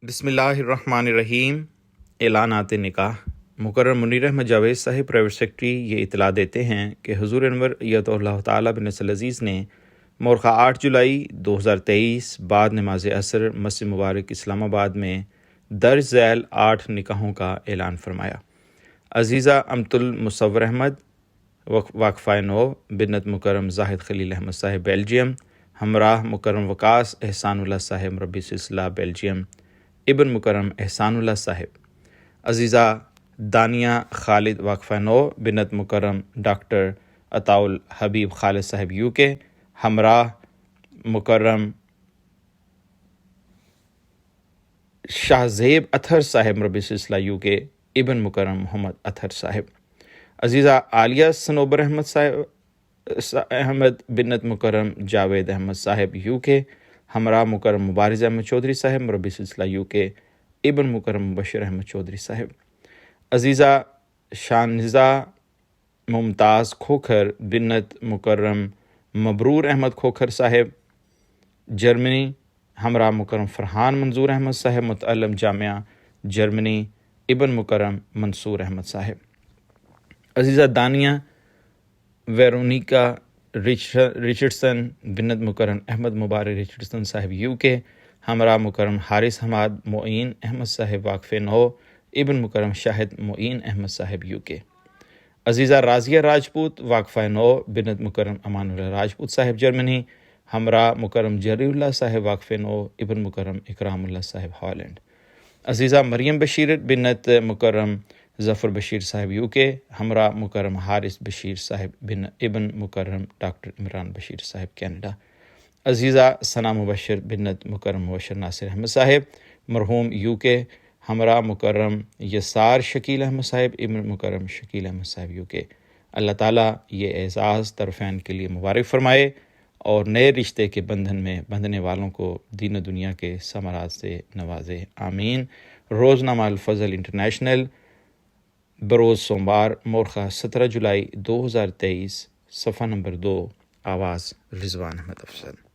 بسم اللہ الرحمن الرحیم۔ اعلانات نکاح۔ مکرم منیر احمد جاوید صاحب پرائیویٹ سیکرٹری یہ اطلاع دیتے ہیں کہ حضور انور ایت اللہ تعالیٰ بن نصر العزیز نے مورخہ 8 جولائی 2023 بعد نماز عصر مسجد مبارک اسلام آباد میں درج ذیل 8 نکاحوں کا اعلان فرمایا۔ عزیزہ امت المصور احمد واقفہ نو بنت مکرم زاہد خلیل احمد صاحب بیلجیم، ہمراہ مکرم وقاص احسان اللہ صاحب مربی سلسلہ بیلجیم، ابن مکرم احسان اللہ صاحب۔ عزیزہ دانیہ خالد واقفہ نو بنت مکرم ڈاکٹر عطاء الحبیب خالد صاحب یو کے، ہمراہ مکرم شاہ زیب اطہر صاحب مربی سلسلہ یو کے، ابن مکرم محمد اطہر صاحب۔ عزیزہ عالیہ صنوبر احمد بنت مکرم جاوید احمد صاحب یو کے، ہمراہ مکرم مبارز احمد چودھری صاحب مربی سلسلہ یو کے، ابن مکرم مبشر احمد چودھری صاحب۔ عزیزہ شانزہ ممتاز کھوکھر بنت مکرم مبرور احمد کھوکھر صاحب جرمنی، ہمراہ مکرم فرحان منظور احمد صاحب متعلم جامعہ جرمنی، ابن مکرم منصور احمد صاحب۔ عزیزہ دانیہ ویرونیکا رچرڈسن بنت مکرم احمد مبارک رچرڈسن صاحب یو کے، ہمراہ مکرم حارث حماد معین احمد صاحب واقف نو، ابن مکرم شاہد معین احمد صاحب یو کے۔ عزیزہ رازیہ راجپوت واقفہ نو بنت مکرم امان اللہ راجپوت صاحب جرمنی، ہمراہ مکرم جری اللہ صاحب واقف نو، ابن مکرم اکرام اللہ صاحب ہالینڈ۔ عزیزہ مریم بشیر بنت مکرم ظفر بشیر صاحب یو کے، ہمراہ مکرم حارث بشیر صاحب ابن مکرم ڈاکٹر عمران بشیر صاحب کینیڈا۔ عزیزہ ثنا مبشر بنت مکرم مبشر ناصر احمد صاحب مرحوم یو کے، ہمراہ مکرم یسار شکیل احمد صاحب ابن مکرم شکیل احمد صاحب یو کے۔ اللہ تعالیٰ یہ اعزاز طرفین کے لیے مبارک فرمائے اور نئے رشتے کے بندھن میں بندھنے والوں کو دین و دنیا کے ثمرات سے نوازے، آمین۔ روزنامہ الفضل انٹرنیشنل، بروز سوموار، مورخہ 17 جولائی 2023، صفحہ نمبر 2، آواز رضوان احمد افضل۔